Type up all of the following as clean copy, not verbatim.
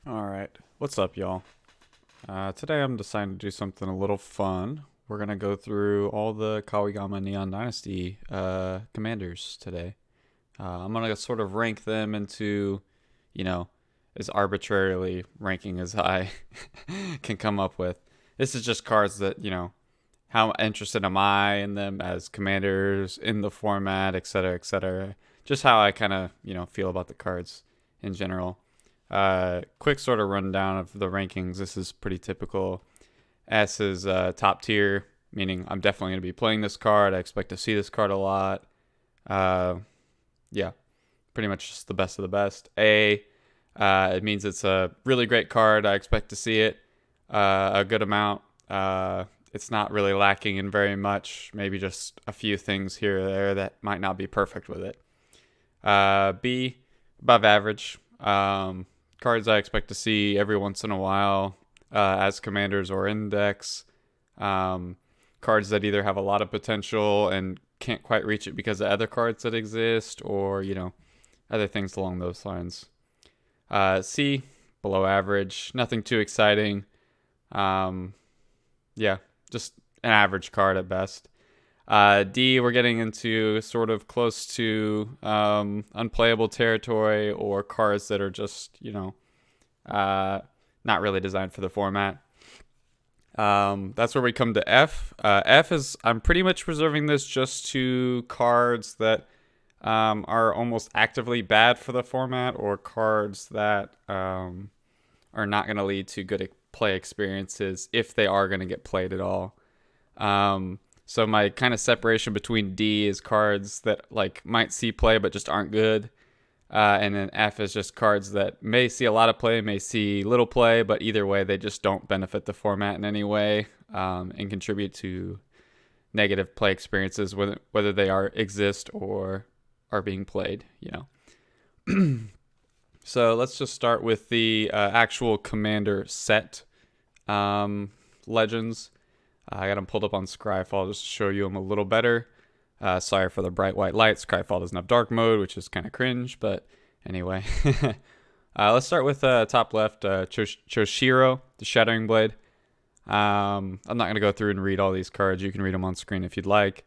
Alright, what's up, y'all? Today I'm deciding to do something a little fun. We're gonna go through all the Kawigama Neon Dynasty commanders today. I'm gonna sort of rank them into, you know, as arbitrarily ranking as I can come up with. This is just cards that, how interested am I in them as commanders in the format, etc., etc. Just how I kind of, feel about the cards in general. Quick sort of rundown of the rankings. This is pretty typical. S is top tier, meaning I'm definitely going to be playing this card. I expect to see this card a lot. Uh, yeah, pretty much just the best of the best. A, it means it's a really great card. I expect to see it a good amount. It's not really lacking in very much. Maybe just a few things here or there that might not be perfect with it. B, above average. Cards I expect to see every once in a while as commanders or in decks. Cards that either have a lot of potential and can't quite reach it because of other cards that exist, or, other things along those lines. C, below average. Nothing too exciting. Yeah, just an average card at best. D, we're getting into sort of close to unplayable territory, or cards that are just, not really designed for the format. That's where we come to F. F is, I'm pretty much reserving this just to cards that are almost actively bad for the format, or cards that are not going to lead to good play experiences if they are going to get played at all. So my kind of separation between D is cards that might see play but just aren't good. And then F is just cards that may see a lot of play, may see little play, but either way they just don't benefit the format in any way, and contribute to negative play experiences, whether they exist or are being played, So let's just start with the actual commander set legends. I got them pulled up on Scryfall just to show you them a little better. Sorry for the bright white light. Scryfall doesn't have dark mode, which is kind of cringe, but anyway. Let's start with top left, Shiro, the Shattering Blade. I'm not going to go through and read all these cards. You can read them on screen if you'd like.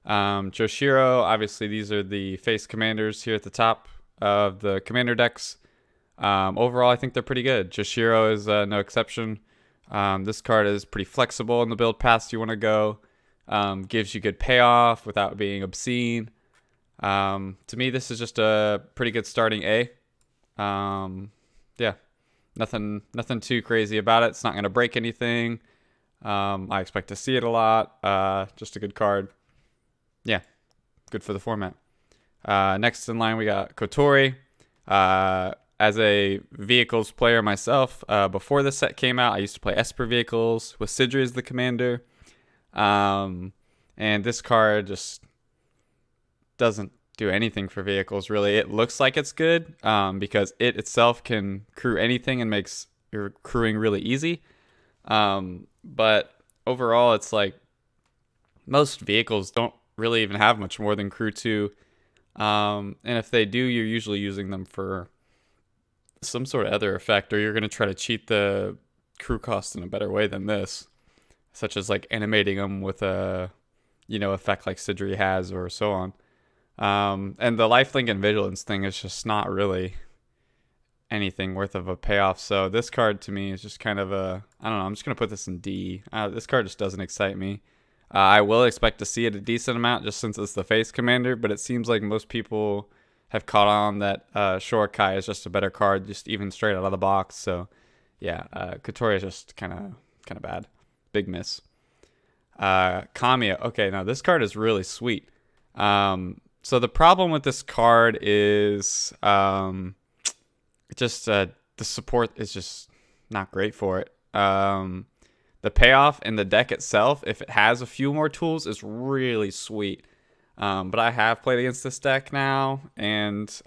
Shiro, obviously these are the face commanders here at the top of the commander decks. Overall, I think they're pretty good. Joshiro is no exception. This card is pretty flexible in the build paths you want to go. Gives you good payoff without being obscene. To me, this is just a pretty good starting A. Yeah, nothing too crazy about it. It's not going to break anything. I expect to see it a lot. Just a good card. Yeah, good for the format. Next in line, we got Kotori. As a vehicles player myself, before this set came out, I used to play Esper vehicles with Sidri as the commander. And this card just doesn't do anything for vehicles, really. It looks like it's good because it itself can crew anything and makes your crewing really easy. But overall, it's like most vehicles don't really even have much more than crew 2. And if they do, you're usually using them for some sort of other effect, or you're going to try to cheat the crew cost in a better way than this, such as animating them with a effect like Sidri has, or so on. And the lifelink and vigilance thing is just not really anything worth of a payoff. So this card to me is just kind of I don't know, I'm just going to put this in D. This card just doesn't excite me. I will expect to see it a decent amount just since it's the face commander, but it seems like most people have caught on that Shorakai is just a better card, just even straight out of the box. So yeah, Kotori is just kind of bad. Big miss. Kamia. Okay, now this card is really sweet. So the problem with this card is just the support is just not great for it. The payoff in the deck itself, if it has a few more tools, is really sweet. But I have played against this deck now, and it's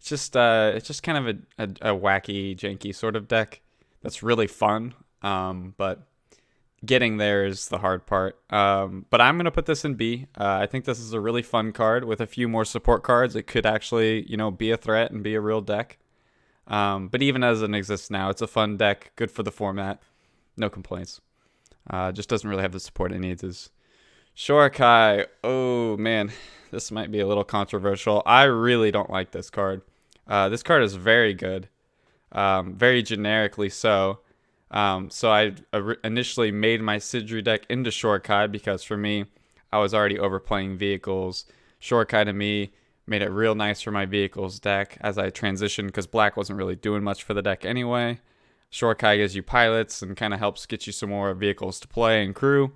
just kind of a wacky, janky sort of deck that's really fun. But getting there is the hard part. But I'm gonna put this in B. I think this is a really fun card with a few more support cards. It could actually, be a threat and be a real deck. But even as it exists now, it's a fun deck, good for the format. No complaints. Just doesn't really have the support it needs. Is Shorakai. Oh man, this might be a little controversial. I really don't like this card. This card is very good, very generically so. So I initially made my Sidru deck into Shorakai because for me, I was already overplaying vehicles. Shorakai to me made it real nice for my vehicles deck as I transitioned because black wasn't really doing much for the deck anyway. Shorakai gives you pilots and kind of helps get you some more vehicles to play and crew.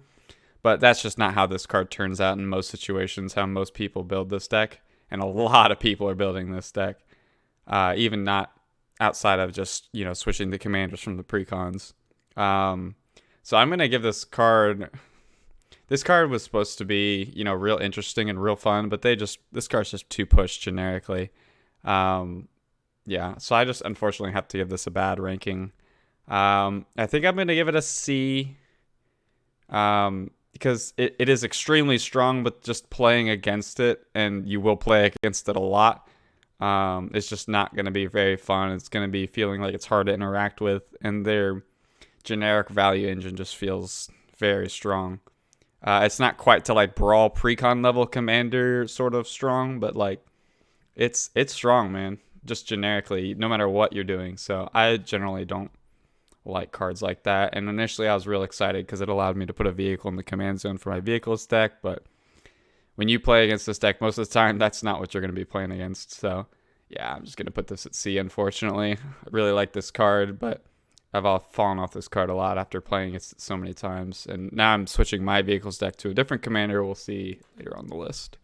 But that's just not how this card turns out in most situations, how most people build this deck. And a lot of people are building this deck. Even not outside of just, switching the commanders from the precons. So I'm going to give this card... This card was supposed to be, real interesting and real fun, but this card's just too pushed generically. Yeah, so I just unfortunately have to give this a bad ranking. I think I'm going to give it a C. Because it is extremely strong, but just playing against it, and you will play against it a lot, it's just not going to be very fun. It's going to be feeling like it's hard to interact with, and their generic value engine just feels very strong. It's not quite to like Brawl Precon level Commander sort of strong, but like it's strong, man. Just generically, no matter what you're doing. So I generally don't like cards like that. And initially I was real excited because it allowed me to put a vehicle in the command zone for my vehicles deck. But when you play against this deck, most of the time that's not what you're going to be playing against. So yeah, I'm just going to put this at C, unfortunately. I really like this card, but I've all fallen off this card a lot after playing it so many times. And now I'm switching my vehicles deck to a different commander. We'll see later on the list.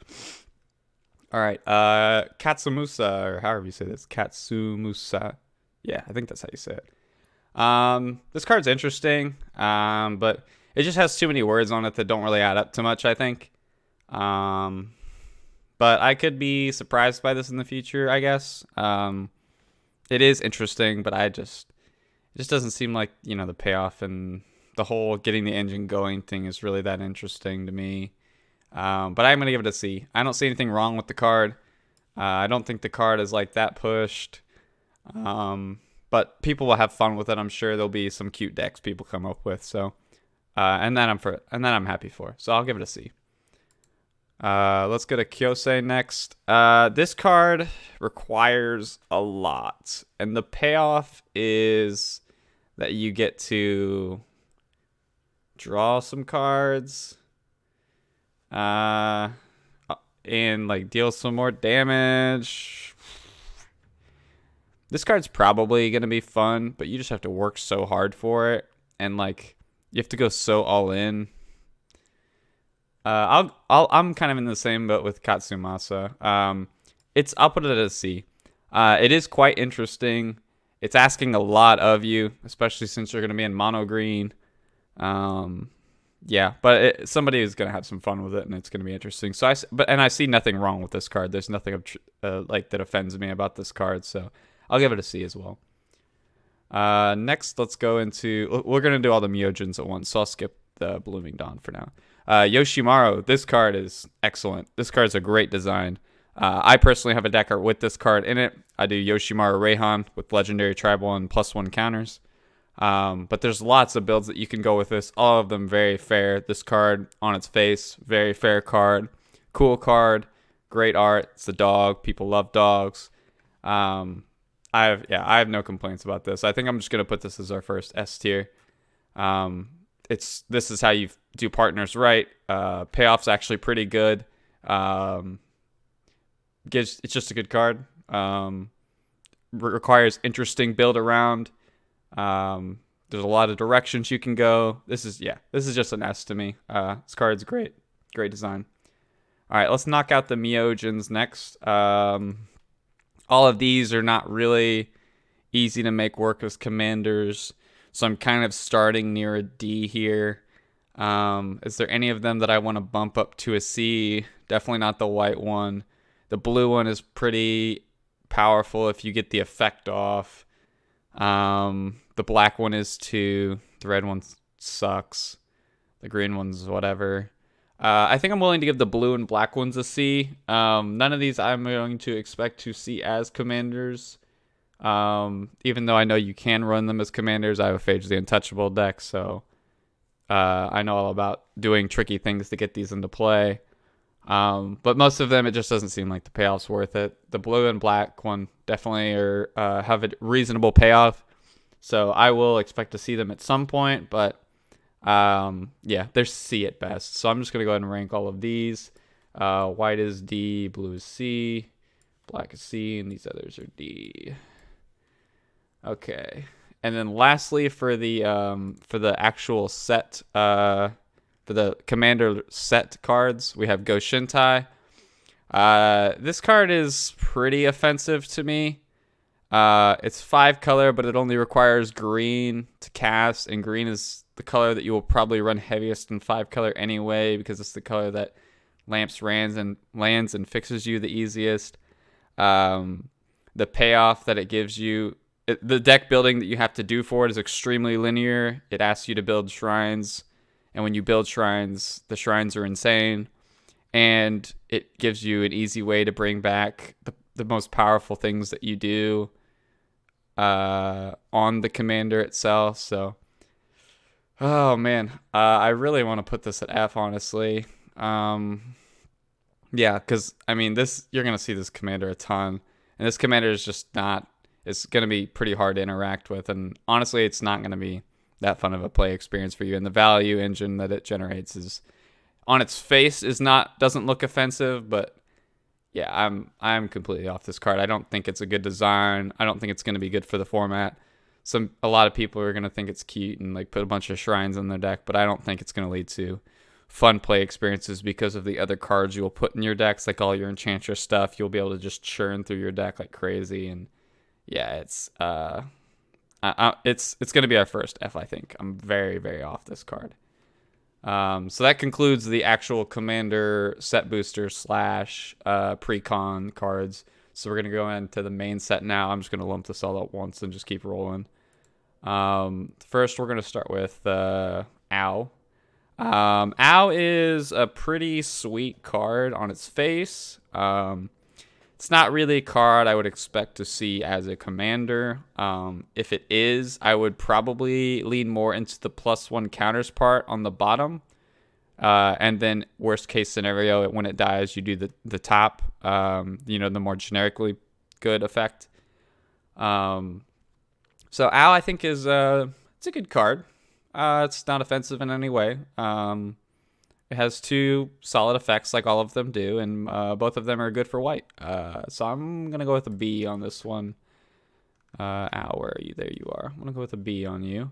All right, Katsumusa, or however you say this, Katsumusa. Yeah, I think that's how you say it. This card's interesting, but it just has too many words on it that don't really add up to much, I think. But I could be surprised by this in the future, I guess. It is interesting, but it just doesn't seem like, the payoff and the whole getting the engine going thing is really that interesting to me. But I'm going to give it a C. I don't see anything wrong with the card. I don't think the card is like that pushed. But people will have fun with it. I'm sure there'll be some cute decks people come up with. So, and that I'm happy for. So I'll give it a C. Let's go to Kyose next. This card requires a lot, and the payoff is that you get to draw some cards, and like deal some more damage. This card's probably gonna be fun, but you just have to work so hard for it, and like you have to go so all in. I'm kind of in the same boat with Katsumusa. I'll put it at a C. It is quite interesting. It's asking a lot of you, especially since you're gonna be in mono green. Yeah, but somebody is gonna have some fun with it, and it's gonna be interesting. So I see nothing wrong with this card. There's nothing like that offends me about this card. So I'll give it a C as well. Next, let's go into. We're gonna do all the Meojins at once, so I'll skip the Blooming Dawn for now. Yoshimaru, this card is excellent. This card is a great design. I personally have a deck with this card in it. I do Yoshimaru Reihan with Legendary Tribal and +1 counters. But there's lots of builds that you can go with this. All of them very fair. This card on its face, very fair card. Cool card. Great art. It's a dog. People love dogs. I have no complaints about this. I think I'm just gonna put this as our first S tier. This is how you do partners right. Payoff's actually pretty good. It's just a good card. Requires interesting build around. There's a lot of directions you can go. This is just an S to me. This card's great design. All right, let's knock out the Meojins next. All of these are not really easy to make work as commanders, so I'm kind of starting near a D here. Is there any of them that I want to bump up to a C? Definitely not the white one. The blue one is pretty powerful if you get the effect off. The black one is too. The red one sucks. The green one's whatever. I think I'm willing to give the blue and black ones a C. None of these I'm going to expect to see as commanders. Even though I know you can run them as commanders, I have a Phage the Untouchable deck, so I know all about doing tricky things to get these into play. But most of them, it just doesn't seem like the payoff's worth it. The blue and black one definitely have a reasonable payoff, so I will expect to see them at some point, but yeah, they're C at best. So I'm just going to go ahead and rank all of these. White is D, blue is C, black is C, and these others are D. Okay. And then lastly, for the actual set, for the commander set cards, we have Go Shintai. This card is pretty offensive to me. It's 5 color, but it only requires green to cast, and green is the color that you will probably run heaviest in 5 color anyway, because it's the color that lands and fixes you the easiest. The payoff that it gives you, the deck building that you have to do for it is extremely linear. It asks you to build shrines, and when you build shrines, the shrines are insane, and it gives you an easy way to bring back the most powerful things that you do on the commander itself. So, oh man, I really want to put this at F, honestly. Yeah, because I mean, you're gonna see this commander a ton, and this commander is just not. It's gonna be pretty hard to interact with, and honestly, it's not gonna be that fun of a play experience for you. And the value engine that it generates is, on its face, doesn't look offensive, but yeah, I'm completely off this card. I don't think it's a good design. I don't think it's gonna be good for the format. A lot of people are gonna think it's cute and like put a bunch of shrines in their deck, but I don't think it's gonna lead to fun play experiences because of the other cards you will put in your decks, like all your Enchantress stuff. You'll be able to just churn through your deck like crazy, and yeah, it's gonna be our first F, I think. I'm very, very off this card. So that concludes the actual commander set booster / pre-con cards. So we're gonna go into the main set now. I'm just gonna lump this all at once and just keep rolling. First, we're gonna start with Ow. Ow is a pretty sweet card on its face. It's not really a card I would expect to see as a commander. If it is, I would probably lean more into the +1 counters part on the bottom. And then worst case scenario, when it dies, you do the top, the more generically good effect. So Ow, I think it's a good card. It's not offensive in any way. It has 2 solid effects like all of them do, and both of them are good for white. So I'm going to go with a B on this one. Ow, where are you? There you are. I'm going to go with a B on you.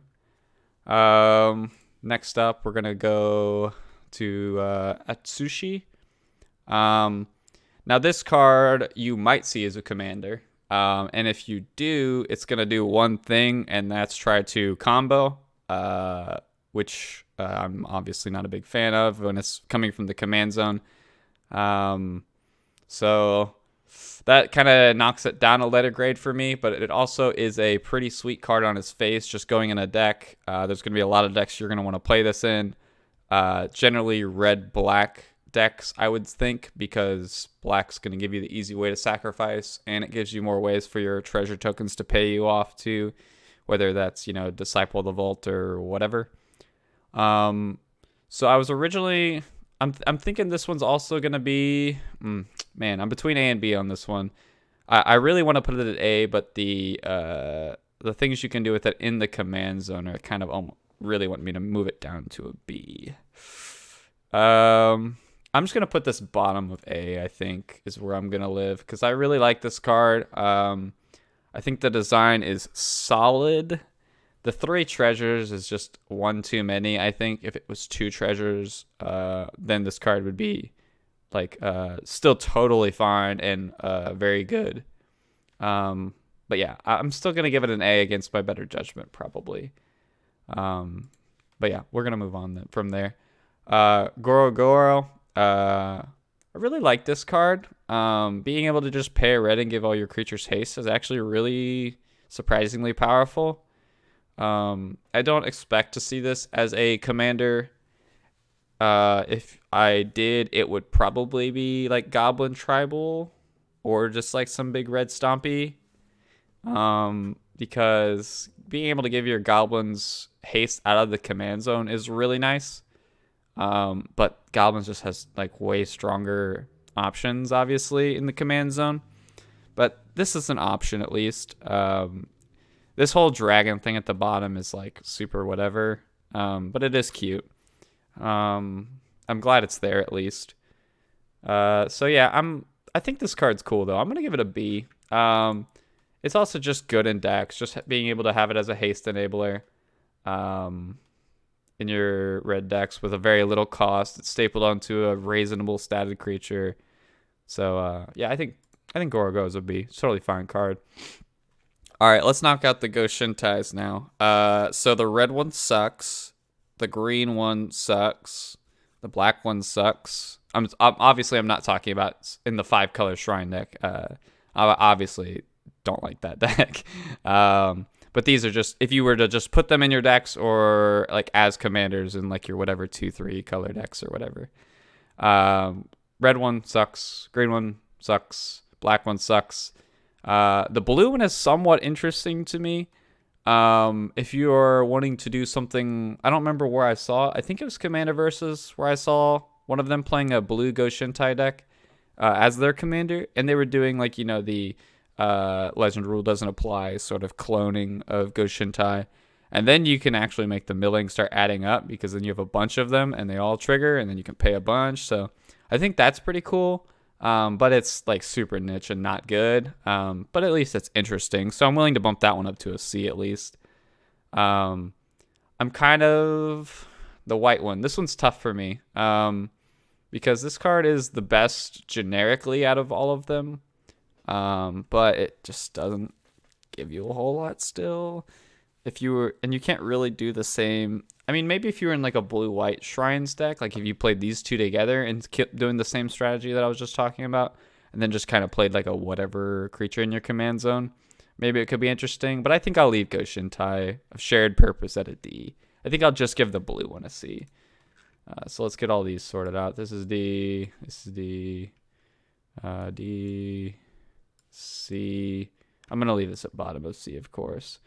Next up, we're going to go to Atsushi. Now, this card you might see as a commander. And if you do, it's going to do one thing, and that's try to combo, which I'm obviously not a big fan of when it's coming from the command zone. So that kind of knocks it down a letter grade for me, but it also is a pretty sweet card on its face, just going in a deck. There's going to be a lot of decks you're going to want to play this in. Generally red-black decks, I would think, because black's going to give you the easy way to sacrifice, and it gives you more ways for your treasure tokens to pay you off too, whether that's, Disciple of the Vault or whatever. So I was originally, I'm thinking this one's also going to be, man, I'm between A and B on this one. I really want to put it at A, but the things you can do with it in the command zone are kind of really want me to move it down to a B. I'm just going to put this bottom of A, I think, is where I'm going to live, because I really like this card. I think the design is solid. The 3 treasures is just one too many. I think if it was 2 treasures, then this card would be still totally fine and very good. But yeah, I'm still gonna give it an A against my better judgment, probably. But yeah, we're gonna move on from there. Goro. I really like this card. Being able to just pay a red and give all your creatures haste is actually really surprisingly powerful. I don't expect to see this as a commander. If I did, it would probably be like Goblin Tribal or just like some big red stompy. because being able to give your goblins haste out of the command zone is really nice. But goblins just has like way stronger options, obviously, in the command zone. But this is an option at least. This whole dragon thing at the bottom is like super whatever, but it is cute. I'm glad it's there at least. So yeah, I think this card's cool though. I'm gonna give it a B. It's also just good in decks, just being able to have it as a haste enabler. In your red decks with a very little cost. It's stapled onto a reasonable statted creature. So yeah, I think Goro goes a B. It's a totally fine card. All right, let's knock out the Go Shintais now. So the red one sucks. The green one sucks. The black one sucks. I'm not talking about in the 5-color shrine deck. I obviously don't like that deck. But these are just, if you were to just put them in your decks or like as commanders in like your whatever 2-3 color decks or whatever. Red one sucks. Green one sucks. Black one sucks. The blue one is somewhat interesting to me. If you are wanting to do something, I don't remember where I saw. I think it was Commander Versus where I saw one of them playing a blue Go Shintai deck as their commander, and they were doing like the legend rule doesn't apply sort of cloning of Go Shintai, and then you can actually make the milling start adding up because then you have a bunch of them and they all trigger, and then you can pay a bunch. So I think that's pretty cool. But it's like super niche and not good. But at least it's interesting. So I'm willing to bump that one up to a C at least. I'm kind of the white one. This one's tough for me. Because this card is the best generically out of all of them. But it just doesn't give you a whole lot still. If you were, and you can't really do the same. I mean, maybe if you were in like a blue-white shrines deck, like if you played these two together and kept doing the same strategy that I was just talking about, and then just kind of played like a whatever creature in your command zone, maybe it could be interesting. But I think I'll leave Go Shintai of shared purpose at a D. I think I'll just give the blue one a C. So let's get all these sorted out. This is D. This is D. D. C. I'm gonna leave this at bottom of C, of course.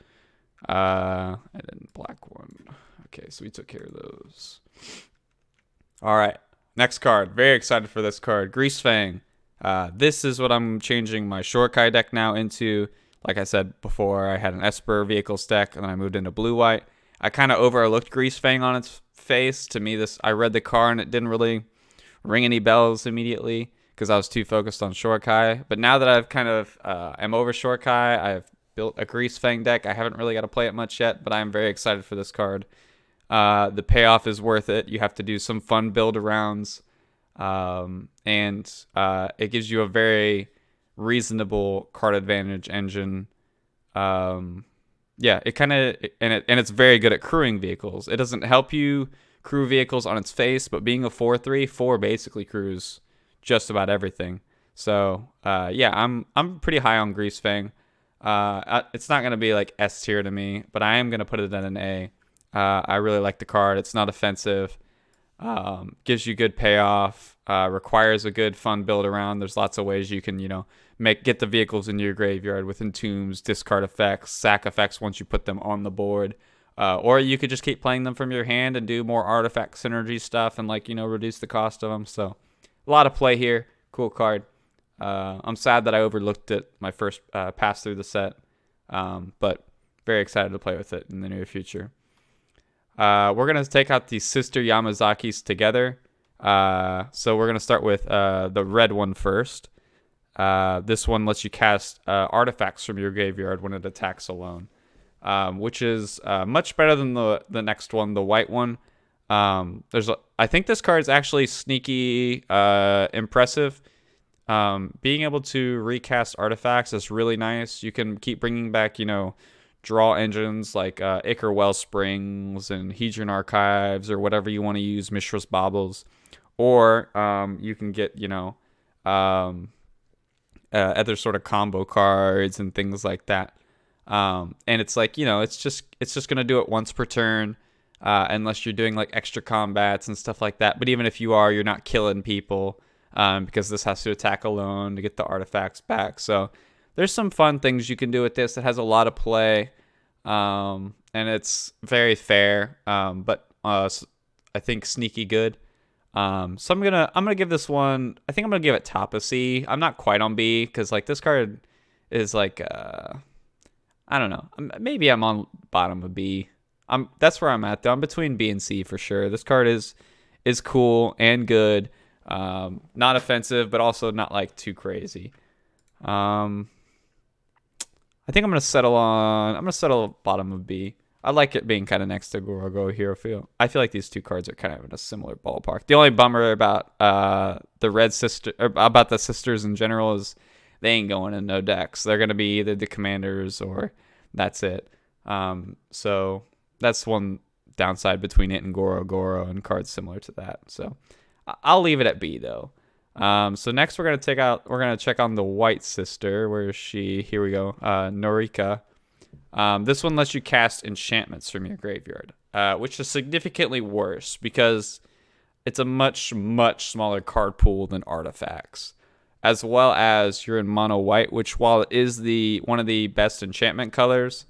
And then black one. Okay, so we took care of those. All right, next card. Very excited for this card. Grease Fang. This is what I'm changing my Shorakai deck now into. Like I said before, I had an Esper Vehicles deck, and then I moved into blue-white. I kind of overlooked Grease Fang on its face. To me, I read the card, and it didn't really ring any bells immediately because I was too focused on Shorakai. But now that I've kind of am over Shorakai, I've built a Grease Fang deck. I haven't really got to play it much yet, but I'm very excited for this card. The payoff is worth it. You have to do some fun build arounds, and it gives you a very reasonable card advantage engine. Yeah, it kind of and it's very good at crewing vehicles. It doesn't help you crew vehicles on its face, but being a 4/3, 4 basically crews just about everything. So yeah, I'm pretty high on Grease Fang. It's not gonna be like S tier to me, but I am gonna put it in an A. I really like the card. It's not offensive. Gives you good payoff. Requires a good fun build around. There's lots of ways you can, get the vehicles into your graveyard with entombs, discard effects, sack effects once you put them on the board. Or you could just keep playing them from your hand and do more artifact synergy stuff and reduce the cost of them. So a lot of play here. Cool card. I'm sad that I overlooked it my first pass through the set. But very excited to play with it in the near future. We're going to take out the sister Yamazakis together. So we're going to start with the red one first. This one lets you cast artifacts from your graveyard when it attacks alone, which is much better than the next one, the white one. I think this card is actually sneaky impressive. Being able to recast artifacts is really nice. You can keep bringing back, draw engines like Ichor Wellsprings and Hedron Archives or whatever you want to use, Mishra's Baubles. Or you can get, other sort of combo cards and things like that. And it's like, it's just going to do it once per turn unless you're doing like extra combats and stuff like that. But even if you are, you're not killing people because this has to attack alone to get the artifacts back. So there's some fun things you can do with this. It has a lot of play, and it's very fair, but I think sneaky good. So I'm gonna give this one. I think I'm gonna give it top of C. I'm not quite on B because like this card is like I don't know. Maybe I'm on bottom of B. That's where I'm at though. I'm between B and C for sure. This card is cool and good. Not offensive, but also not like too crazy. I think I'm gonna settle bottom of B. I like it being kind of next to Goro here. I feel like these two cards are kind of in a similar ballpark. The only bummer about about the sisters in general is they ain't going in no decks. They're gonna be either the commanders or that's it. So that's one downside between it and Goro and cards similar to that. So I'll leave it at B though. So next we're gonna check on the white sister. Where is she? Here we go. Norika. This one lets you cast enchantments from your graveyard, which is significantly worse because it's a much, much smaller card pool than artifacts. As well as you're in mono white, which while it is one of the best enchantment colors,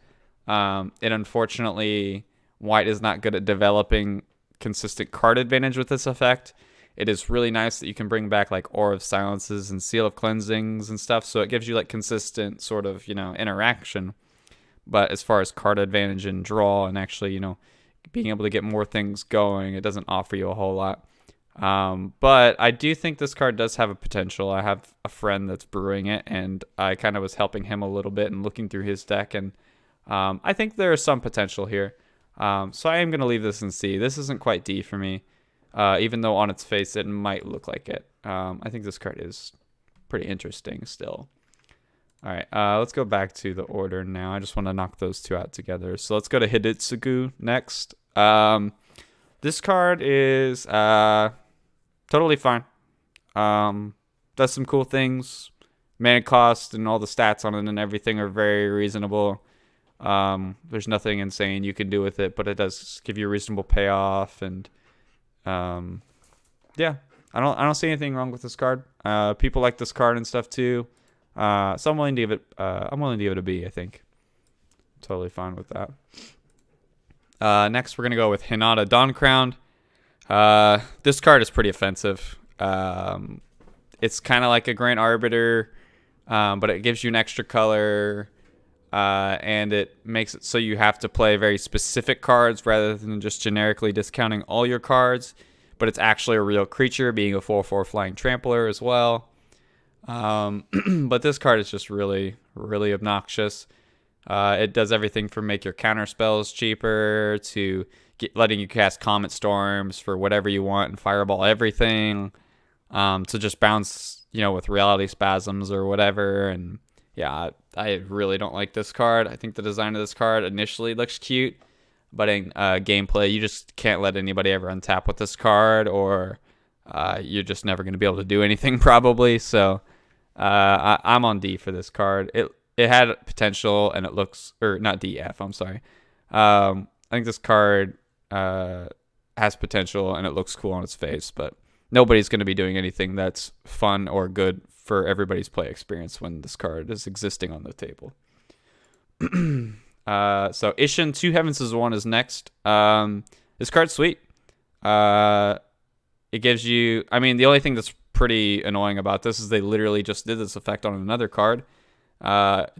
it unfortunately, white is not good at developing consistent card advantage with this effect. It is really nice that you can bring back like Aura of Silences and Seal of Cleansings and stuff, so it gives you like consistent sort of, interaction. But as far as card advantage and draw and actually, being able to get more things going, it doesn't offer you a whole lot. But I do think this card does have a potential. I have a friend that's brewing it, and I kind of was helping him a little bit and looking through his deck, and I think there is some potential here. So I am going to leave this in C. This isn't quite D for me, even though on its face it might look like it. I think this card is pretty interesting still. All right, let's go back to the order now. I just want to knock those two out together. So let's go to Hidetsugu next. This card is totally fine. Does some cool things. Mana cost and all the stats on it and everything are very reasonable. There's nothing insane you can do with it, but it does give you a reasonable payoff. And yeah, I don't see anything wrong with this card. People like this card and stuff too. So I'm willing to give it a B, I think. Totally fine with that. Next, we're going to go with Hinata Dawncrowned. This card is pretty offensive. It's kind of like a Grand Arbiter, but it gives you an extra color, and it makes it so you have to play very specific cards rather than just generically discounting all your cards. But it's actually a real creature, being a 4/4 flying trampler as well. But this card is just really, really obnoxious. It does everything from make your counter spells cheaper to letting you cast Comet Storms for whatever you want and fireball everything. To just bounce, with Reality Spasms or whatever. And yeah, I really don't like this card. I think the design of this card initially looks cute, but in gameplay, you just can't let anybody ever untap with this card, or you're just never going to be able to do anything probably. So I'm on D for this card. It had potential, and it looks, or not DF, I'm sorry. I think this card has potential, and it looks cool on its face, but nobody's going to be doing anything that's fun or good for everybody's play experience when this card is existing on the table. So Ishin Two Heavens is next. This card's sweet. It gives you, the only thing that's pretty annoying about this is they literally just did this effect on another card,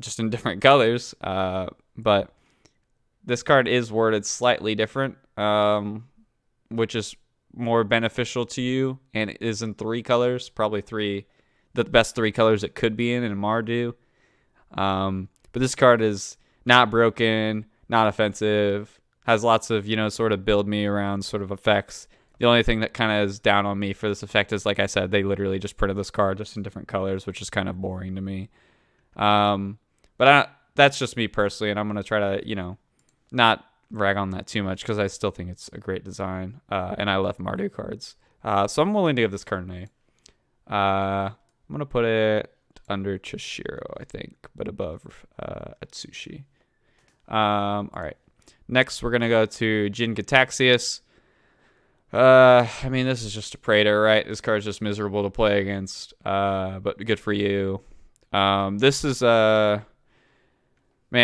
just in different colors. But this card is worded slightly different, which is more beneficial to you, and it is in 3 colors, probably the best 3 colors it could be in Mardu. But this card is not broken, not offensive, has lots of, sort of build me around sort of effects. The only thing that kind of is down on me for this effect is, like I said, they literally just printed this card just in different colors, which is kind of boring to me. But that's just me personally, and I'm going to try to, not rag on that too much because I still think it's a great design, and I love Mardu cards. So I'm willing to give this card an A. I'm going to put it under Shiro, I think, but above Atsushi. All right. Next, we're going to go to Jin Gataxius. This is just a Praetor, right? This card's just miserable to play against, but good for you. This is man,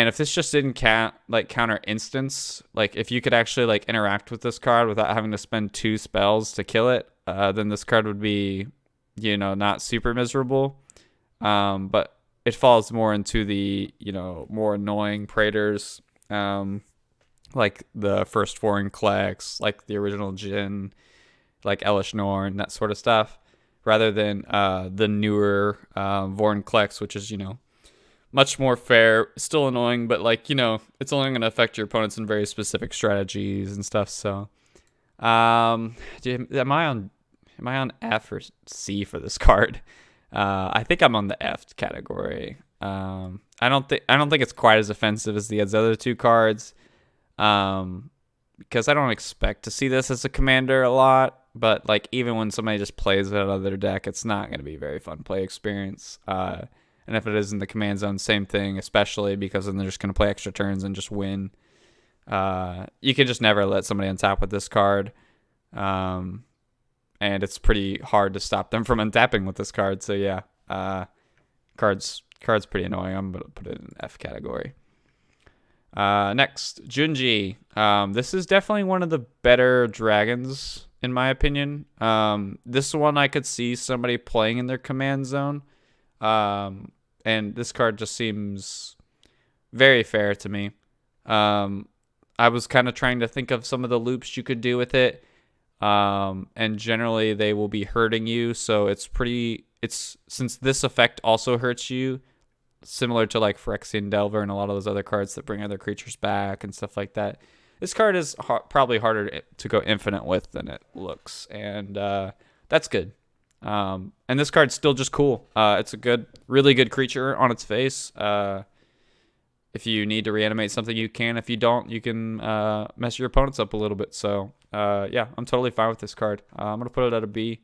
if this just didn't counter instance, like if you could actually like interact with this card without having to spend 2 spells to kill it, then this card would be, you know, not super miserable. But it falls more into the, you know, more annoying Praetors, like the first foreign Klex, like the original Jin, like Elish Norn, that sort of stuff, rather than the newer Vorn Klex, which is, you know, much more fair, still annoying, but like, you know, it's only going to affect your opponents in very specific strategies and stuff. So, am I on F or C for this card? I think I'm on the F category. I don't think it's quite as offensive as the other 2 cards, because I don't expect to see this as a commander a lot. But like, even when somebody just plays it out of their deck, it's not going to be a very fun play experience. And if it is in the command zone, same thing, especially because then they're just going to play extra turns and just win. You can just never let somebody untap with this card. And it's pretty hard to stop them from untapping with this card. So yeah, card's pretty annoying. I'm going to put it in F category. Next, Junjie. This is definitely one of the better dragons, in my opinion. This one I could see somebody playing in their command zone. And this card just seems very fair to me. I was kind of trying to think of some of the loops you could do with it. And generally they will be hurting you. So since this effect also hurts you, similar to like Phyrexian Delver and a lot of those other cards that bring other creatures back and stuff like that. This card is probably harder to go infinite with than it looks. And that's good. And this card's still just cool. It's a really good creature on its face. If you need to reanimate something, you can. If you don't, you can mess your opponents up a little bit. So, yeah, I'm totally fine with this card. I'm going to put it at a B.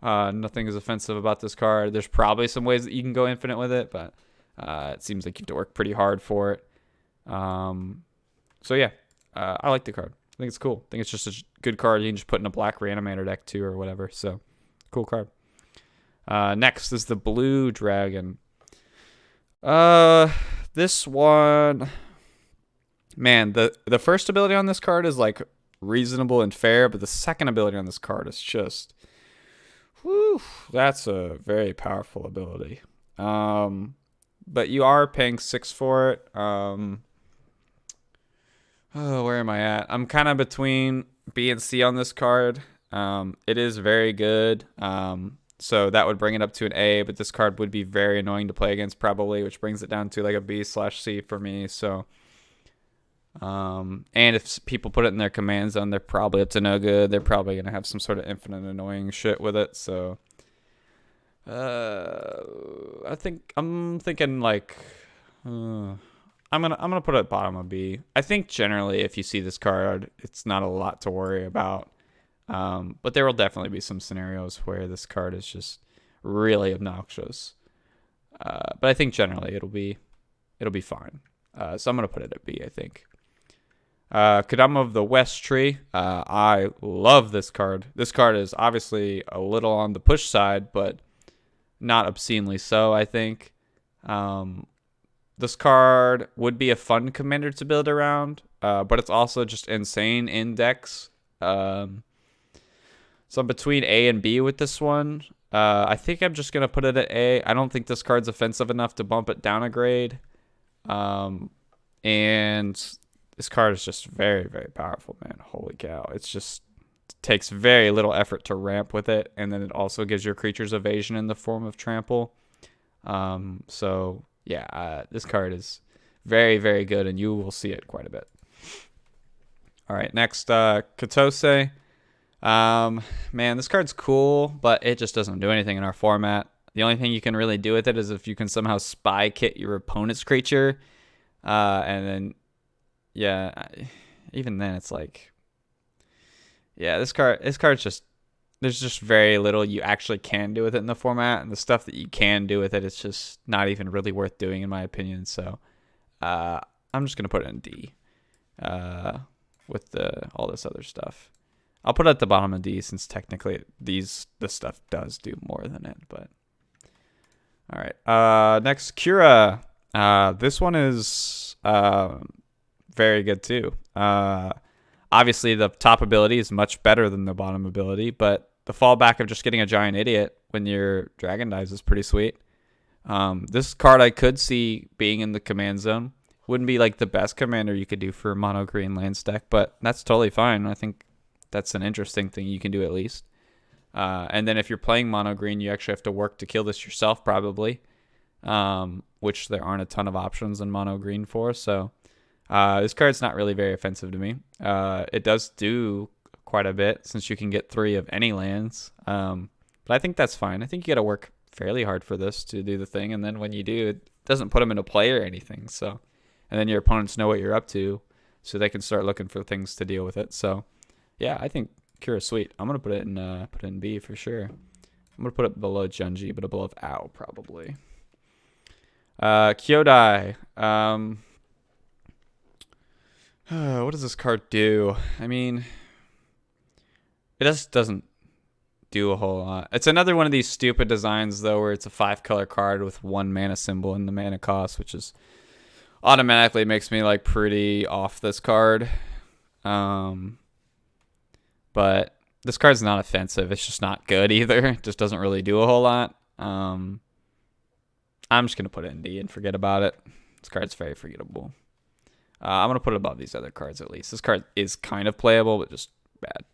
Nothing is offensive about this card. There's probably some ways that you can go infinite with it, but it seems like you have to work pretty hard for it. So, yeah, I like the card. I think it's cool. I think it's just a good card. You can just put in a black reanimator deck, too, or whatever. So, cool card. Next is the Blue Dragon. This one, man, the first ability on this card is like reasonable and fair, but the second ability on this card is just, whew, that's a very powerful ability. But you are paying 6 for it. Oh, where am I at? I'm kind of between B and C on this card. It is very good. So that would bring it up to an A, but this card would be very annoying to play against probably, which brings it down to like a B/C for me. So, and if people put it in their command zone, they're probably up to no good. They're probably going to have some sort of infinite annoying shit with it. So, I'm thinking like, I'm gonna put it at bottom of B. I think generally if you see this card, it's not a lot to worry about. But there will definitely be some scenarios where this card is just really obnoxious. But I think generally it'll be fine. So I'm gonna put it at B, I think. Kodama of the West Tree. I love this card. This card is obviously a little on the push side, but not obscenely so, I think. This card would be a fun commander to build around, but it's also just insane in decks. So I'm between A and B with this one. I think I'm just going to put it at A. I don't think this card's offensive enough to bump it down a grade. And this card is just very, very powerful, man. Holy cow. It takes very little effort to ramp with it. And then it also gives your creatures evasion in the form of trample. So, yeah, this card is very, very good, and you will see it quite a bit. All right, next, Kotose. Man, this card's cool, but it just doesn't do anything in our format. The only thing you can really do with it is if you can somehow spy kit your opponent's creature. And then, yeah, even then it's like, yeah, this card's just, there's just very little you actually can do with it in the format. And the stuff that you can do with it, it's just not even really worth doing, in my opinion. So, I'm just going to put it in D, with all this other stuff. I'll put it at the bottom of D since technically this stuff does do more than it, but All right. Next, Kira. This one is very good too. Obviously, the top ability is much better than the bottom ability, but the fallback of just getting a giant idiot when your dragon dies is pretty sweet. This card I could see being in the command zone. Wouldn't be like the best commander you could do for mono green land stack, but that's totally fine. I think that's an interesting thing you can do at least. And then if you're playing mono green, you actually have to work to kill this yourself probably, which there aren't a ton of options in mono green for. So this card's not really very offensive to me. It does do quite a bit since you can get 3 of any lands. But I think that's fine. I think you got to work fairly hard for this to do the thing. And then when you do, it doesn't put them into play or anything. So, and then your opponents know what you're up to, so they can start looking for things to deal with it. So, yeah, I think Kira's sweet. I'm gonna put it in B for sure. I'm gonna put it below Junjie, but above Ow probably. Kyodai. What does this card do? I mean, it just doesn't do a whole lot. It's another one of these stupid designs though, where it's a 5-color card with 1 mana symbol in the mana cost, which is automatically makes me like pretty off this card. But this card's not offensive. It's just not good either. It just doesn't really do a whole lot. I'm just gonna put it in D and forget about it. This card's very forgettable. I'm gonna put it above these other cards at least. This card is kind of playable, but just bad.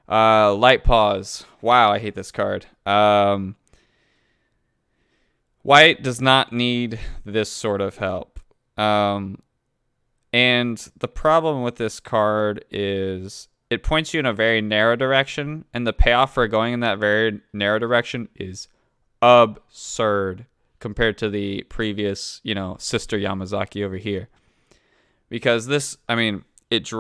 Light Pause. Wow, I hate this card. White does not need this sort of help. And the problem with this card is it points you in a very narrow direction, and the payoff for going in that very narrow direction is absurd compared to the previous, sister Yamazaki over here. Because this, I mean, it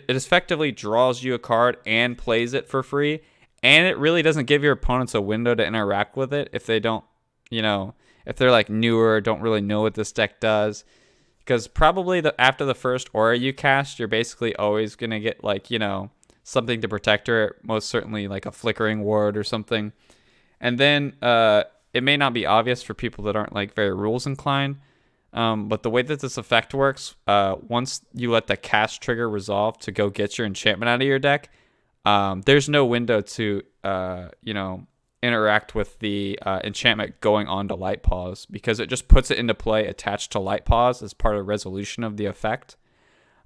effectively draws you a card and plays it for free, and it really doesn't give your opponents a window to interact with it if they don't, if they're like newer, don't really know what this deck does. Because probably after the first aura you cast, you're basically always gonna get like, something to protect her, most certainly like a flickering ward or something. And then it may not be obvious for people that aren't like very rules inclined. But the way that this effect works, once you let the cast trigger resolve to go get your enchantment out of your deck, there's no window to, interact with the enchantment going on to Light Pause, because it just puts it into play attached to Light Pause as part of resolution of the effect.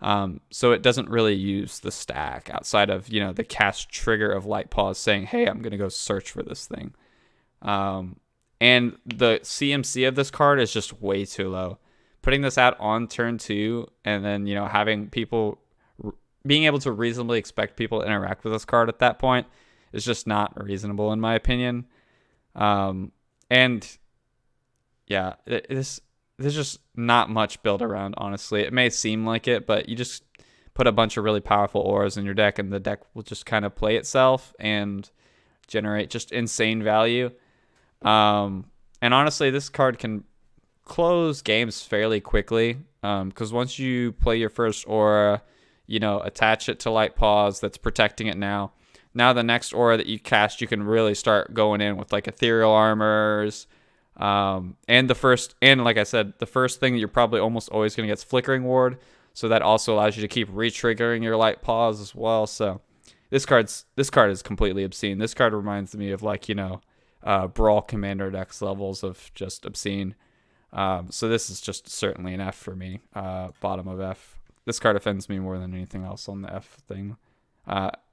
So it doesn't really use the stack outside of, the cast trigger of Light Pause saying, hey, I'm going to go search for this thing. And the CMC of this card is just way too low. Putting this out on turn 2 and then, having people being able to reasonably expect people to interact with this card at that point is just not reasonable in my opinion. And yeah, there's just not much built around, honestly. It may seem like it, but you just put a bunch of really powerful auras in your deck and the deck will just kind of play itself and generate just insane value. And honestly, this card can close games fairly quickly, because once you play your first aura, attach it to Light Pause that's protecting it now the next aura that you cast, you can really start going in with like ethereal armors, and like I said, the first thing that you're probably almost always going to get is Flickering Ward, so that also allows you to keep re-triggering your Light Pause as well. So this card is completely obscene. This card reminds me of like, Brawl Commander decks levels of just obscene. So this is just certainly an F for me, bottom of F. This card offends me more than anything else on the F thing.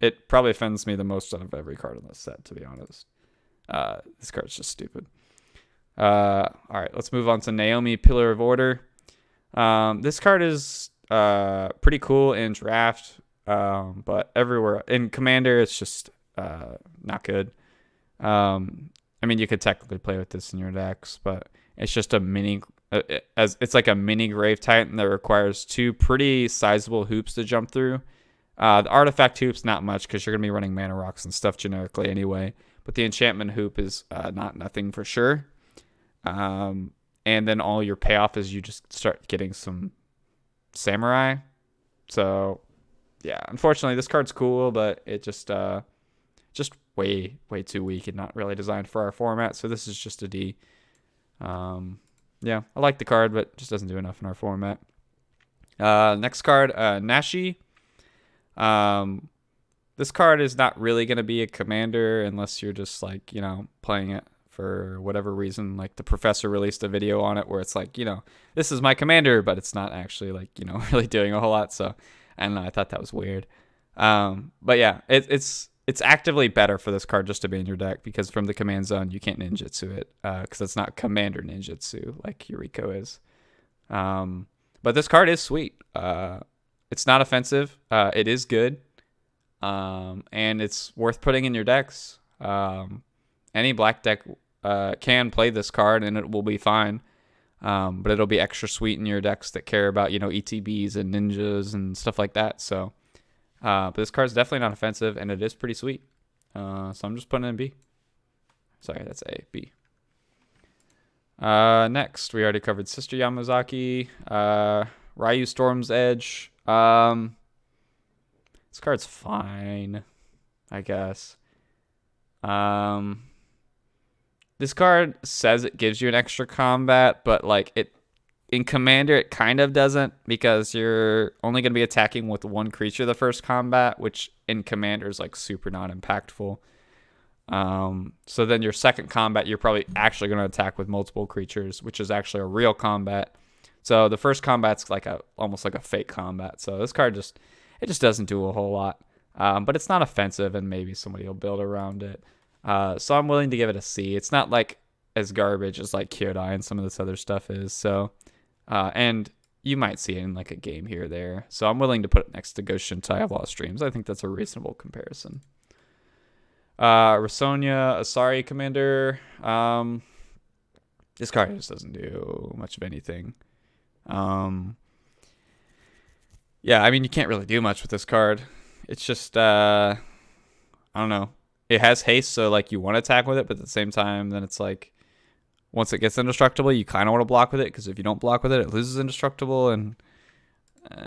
It probably offends me the most out of every card in this set, to be honest. This card's just stupid. All right, let's move on to Naomi, Pillar of Order. This card is pretty cool in draft, but everywhere in Commander, it's just not good. I mean, you could technically play with this in your decks, but it's just it's like a mini Grave Titan that requires 2 pretty sizable hoops to jump through. The artifact hoop's not much because you're going to be running mana rocks and stuff generically anyway, but the enchantment hoop is not nothing for sure. And then all your payoff is you just start getting some samurai. So yeah, unfortunately this card's cool, but it just just way too weak and not really designed for our format. So this is just a D. Yeah, I like the card, but just doesn't do enough in our format. Next card, Nashi. This card is not really going to be a commander unless you're just like, playing it for whatever reason. Like the professor released a video on it where it's like, this is my commander, but it's not actually like, really doing a whole lot. So I don't know. I thought that was weird. But yeah, it's actively better for this card just to be in your deck because from the command zone, you can't ninjutsu it because it's not commander ninjutsu like Yuriko is. But this card is sweet. It's not offensive. It is good. And it's worth putting in your decks. Any black deck can play this card and it will be fine. But it'll be extra sweet in your decks that care about, ETBs and ninjas and stuff like that. So, but this card's definitely not offensive and it is pretty sweet. So I'm just putting it in B. Sorry, that's A, B. Next, we already covered Sister Yamazaki, Ryu Storm's Edge. This card's fine, I guess. This card says it gives you an extra combat, but like in Commander, it kind of doesn't because you're only going to be attacking with one creature the first combat, which in Commander is like super not impactful. So then your second combat, you're probably actually going to attack with multiple creatures, which is actually a real combat. So the first combat's like almost like a fake combat. So this card just doesn't do a whole lot. But it's not offensive and maybe somebody will build around it. So I'm willing to give it a C. It's not like as garbage as like Kyodai and some of this other stuff is. So, and you might see it in like a game here or there. So I'm willing to put it next to Ghost Shintai of Lost Dreams. I think that's a reasonable comparison. Rasonia, Asari Commander. This card just doesn't do much of anything. Yeah, I mean, you can't really do much with this card. It's just, I don't know. It has haste, so like you want to attack with it, but at the same time, then it's like once it gets indestructible, you kind of want to block with it because if you don't block with it, it loses indestructible, and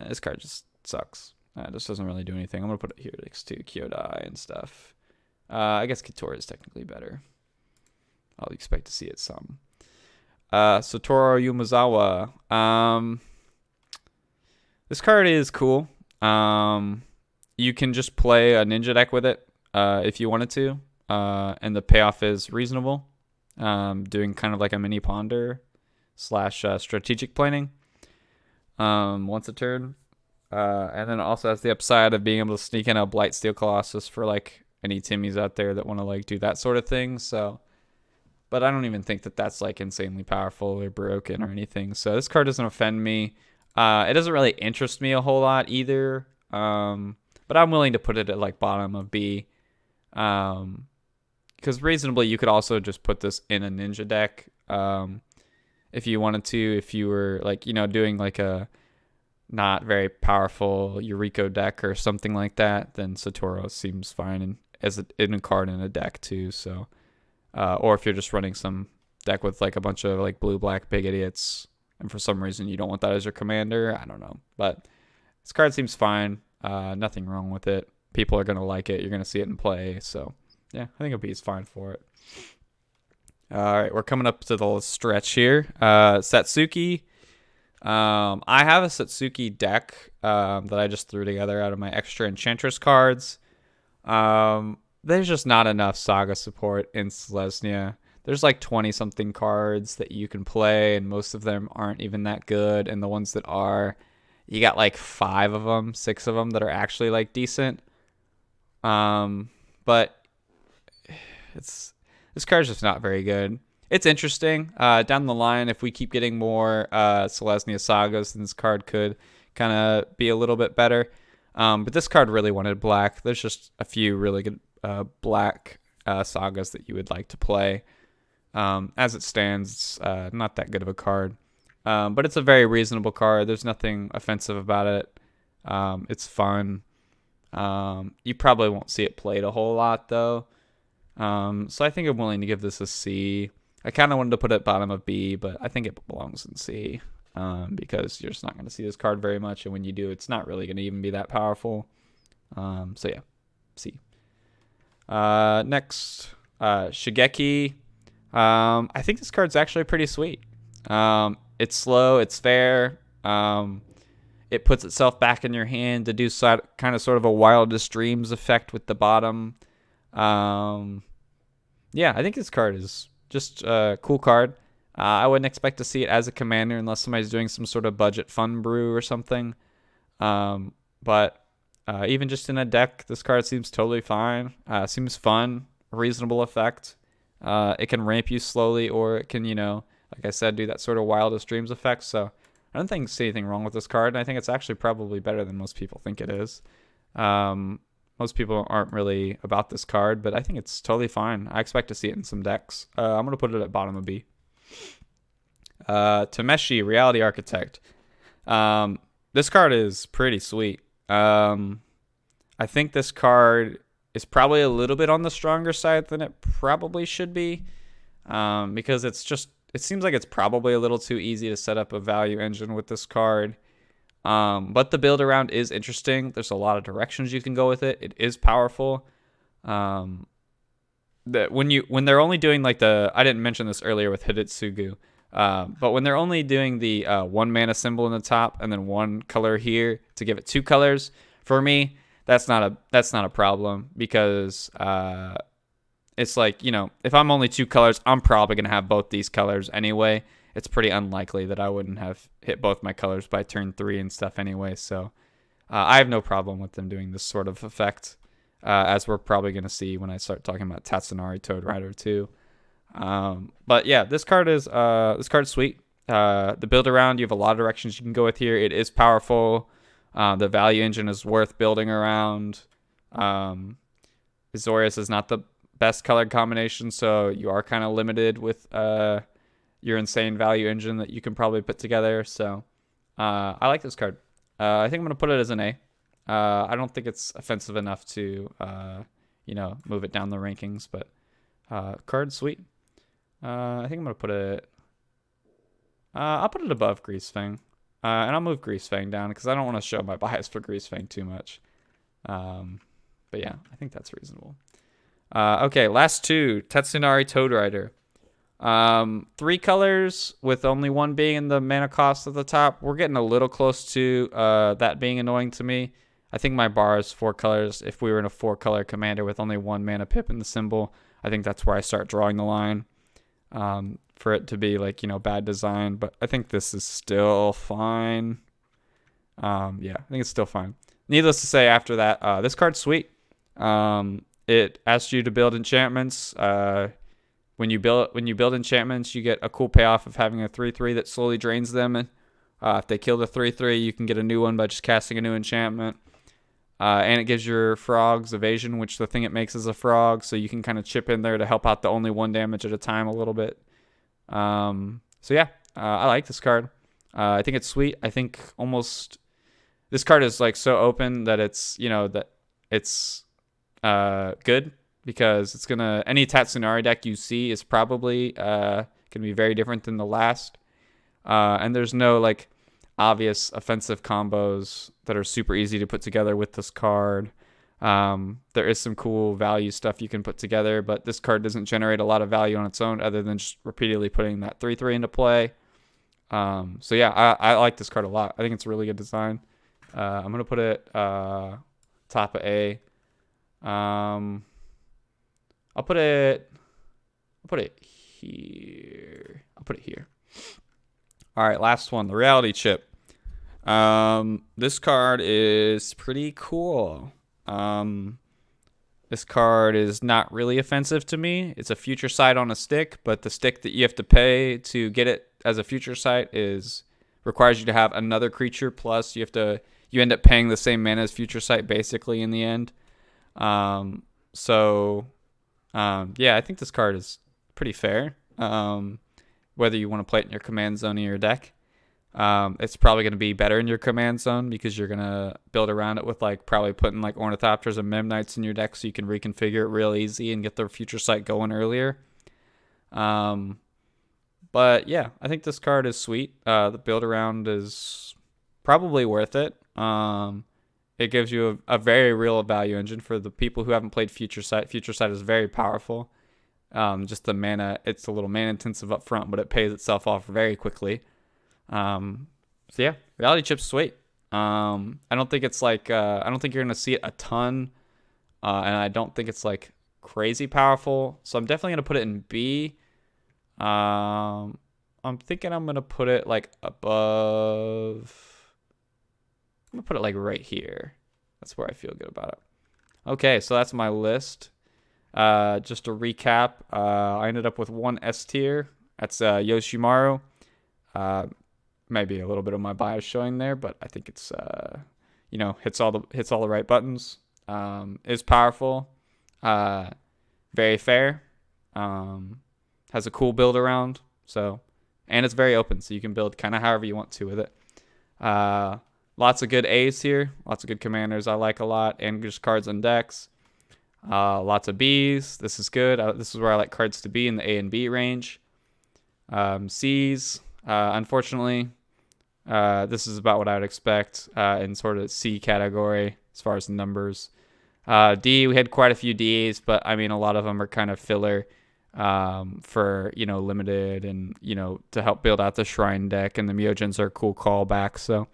this card just sucks. It just doesn't really do anything. I'm gonna put it here next to Kyodai and stuff. I guess Kotori is technically better. I'll expect to see it some. Satoru Yumazawa. This card is cool. You can just play a ninja deck with it if you wanted to, and the payoff is reasonable. Doing kind of like a mini ponder / strategic planning once a turn. And then it also has the upside of being able to sneak in a Blightsteel Colossus for like any Timmies out there that want to like do that sort of thing. So, but I don't even think that that's like insanely powerful or broken or anything. So this card doesn't offend me. It doesn't really interest me a whole lot either. But I'm willing to put it at like bottom of B. Because reasonably you could also just put this in a ninja deck. If you wanted to, if you were like, doing like a not very powerful Yuriko deck or something like that, then Satoru seems fine and as in a card in a deck too. So, or if you're just running some deck with like a bunch of like blue-black big idiots, and for some reason you don't want that as your commander, I don't know. But this card seems fine. Nothing wrong with it. People are gonna like it. You're gonna see it in play. So, yeah, I think a B is fine for it. All right, we're coming up to the stretch here. Satsuki. I have a Satsuki deck that I just threw together out of my extra Enchantress cards. There's just not enough Saga support in Selesnya. There's like 20-something cards that you can play, and most of them aren't even that good. And the ones that are, you got like 5 of them, 6 of them that are actually like decent. But this card's just not very good. It's interesting. Down the line, if we keep getting more Selesnya Sagas, then this card could kind of be a little bit better. But this card really wanted black. There's just a few really good black Sagas that you would like to play. As it stands, it's not that good of a card. But it's a very reasonable card. There's nothing offensive about it. It's fun. You probably won't see it played a whole lot, though. So I think I'm willing to give this a C. I kind of wanted to put it bottom of B, but I think it belongs in C because you're just not going to see this card very much, and when you do, it's not really going to even be that powerful. So yeah, C. Next, Shigeki. I think this card's actually pretty sweet. It's slow, it's fair. It puts itself back in your hand to do kind of sort of a Wildest Dreams effect with the bottom. Yeah, I think this card is just a cool card. I wouldn't expect to see it as a commander unless somebody's doing some sort of budget fun brew or something. But even just in a deck, this card seems totally fine. Seems fun, reasonable effect. It can ramp you slowly, or it can, like I said, do that sort of Wildest Dreams effect. So I don't think see anything wrong with this card, and I think it's actually probably better than most people think it is. Most people aren't really about this card, but I think it's totally fine. I expect to see it in some decks. I'm going to put it at bottom of B. Tomeshi, Reality Architect. This card is pretty sweet. I think this card is probably a little bit on the stronger side than it probably should be, because it seems like it's probably a little too easy to set up a value engine with this card. But the build around is interesting. There's a lot of directions you can go with it. It is powerful. That when they're only doing like I didn't mention this earlier with Hidetsugu, but when they're only doing the 1 mana symbol in the top and then 1 color here to give it 2 colors, for me that's not a problem, because it's like, if I'm only 2 colors, I'm probably gonna have both these colors anyway. It's pretty unlikely that I wouldn't have hit both my colors by turn 3 and stuff anyway. So I have no problem with them doing this sort of effect, as we're probably going to see when I start talking about Tetsonari Toad Rider too. But yeah, this card is sweet. The build around, you have a lot of directions you can go with here. It is powerful. The value engine is worth building around. Azorius is not the best color combination, so you are kind of limited with your insane value engine that you can probably put together. So I like this card. I think I'm going to put it as an A. I don't think it's offensive enough to move it down the rankings, but card's sweet. I think I'm going to put it I'll put it above Grease Fang, and I'll move Grease Fang down because I don't want to show my bias for Grease Fang too much. But yeah, I think that's reasonable. Okay, last two. Tetsonari Toad Rider. 3 colors with only 1 being in the mana cost at the top. We're getting a little close to that being annoying to me. I think my bar is 4 colors. If we were in a 4-color commander with only 1 mana pip in the symbol, I think that's where I start drawing the line, for it to be like, bad design. But I think this is still fine. Yeah, I think it's still fine. Needless to say, after that, this card's sweet. It asks you to build enchantments. When you build enchantments, you get a cool payoff of having a 3/3 that slowly drains them. And if they kill the 3/3, you can get a new one by just casting a new enchantment. And it gives your frogs evasion, which the thing it makes is a frog, so you can kind of chip in there to help out the only 1 damage at a time a little bit. So yeah, I like this card. I think it's sweet. I think almost this card is like so open that it's good, because it's any Tetsonari deck you see is probably gonna be very different than the last. And there's no like obvious offensive combos that are super easy to put together with this card. There is some cool value stuff you can put together, but this card doesn't generate a lot of value on its own other than just repeatedly putting that 3/3 into play. So yeah, I like this card a lot. I think it's a really good design. I'm gonna put it top of A. I'll put it here. All right, last one, the Reality Chip. This card is pretty cool. This card is not really offensive to me. It's a future sight on a stick, but the stick that you have to pay to get it as a future sight requires you to have another creature, plus you end up paying the same mana as future sight basically in the end. Yeah, I think this card is pretty fair. Whether you want to play it in your command zone or your deck. It's probably going to be better in your command zone because you're going to build around it with probably putting Ornithopters and Memnites in your deck so you can reconfigure it real easy and get the future sight going earlier. But yeah, I think this card is sweet. The build around is probably worth it. it gives you a very real value engine for the people who haven't played Future Sight. Future Sight is very powerful. Just the mana, it's a little mana intensive up front, but it pays itself off very quickly. So yeah, Reality Chip's sweet. I don't think it's like I don't think you're gonna see it a ton, and I don't think it's like crazy powerful. So I'm definitely gonna put it in B. I'm thinking I'm gonna put it like above. I'm gonna put it like right here. That's where I feel good about it. Okay, so that's my list. Just to recap, I ended up with 1 S tier. That's Yoshimaru. Maybe a little bit of my bias showing there, but I think it's hits all the right buttons. Is powerful. Very fair. Has a cool build around. And it's very open, so you can build kind of however you want to with it. Lots of good A's here. Lots of good commanders I like a lot, and just cards and decks. Lots of B's. This is good. This is where I like cards to be in the A and B range. C's. Unfortunately, this is about what I would expect in sort of C category as far as the numbers. D, we had quite a few D's, but I mean, a lot of them are kind of filler for, limited and, to help build out the Shrine deck, and the Meojins are cool callbacks. So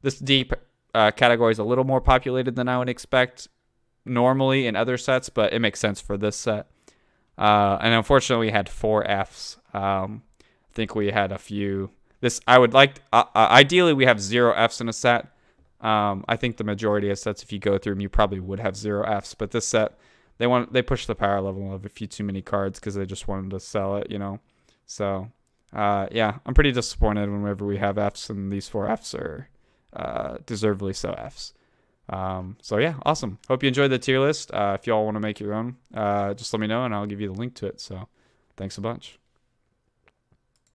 this D category is a little more populated than I would expect normally in other sets, but it makes sense for this set. And unfortunately, we had 4 Fs. I think we had a few. I would like, ideally, we have 0 Fs in a set. I think the majority of sets, if you go through them, you probably would have 0 Fs. But this set, they pushed the power level of a few too many cards because they just wanted to sell it, So, yeah, I'm pretty disappointed whenever we have Fs, and these 4 Fs are deservedly so Fs. So yeah, awesome. Hope you enjoyed the tier list. If y'all want to make your own, just let me know and I'll give you the link to it. So thanks a bunch.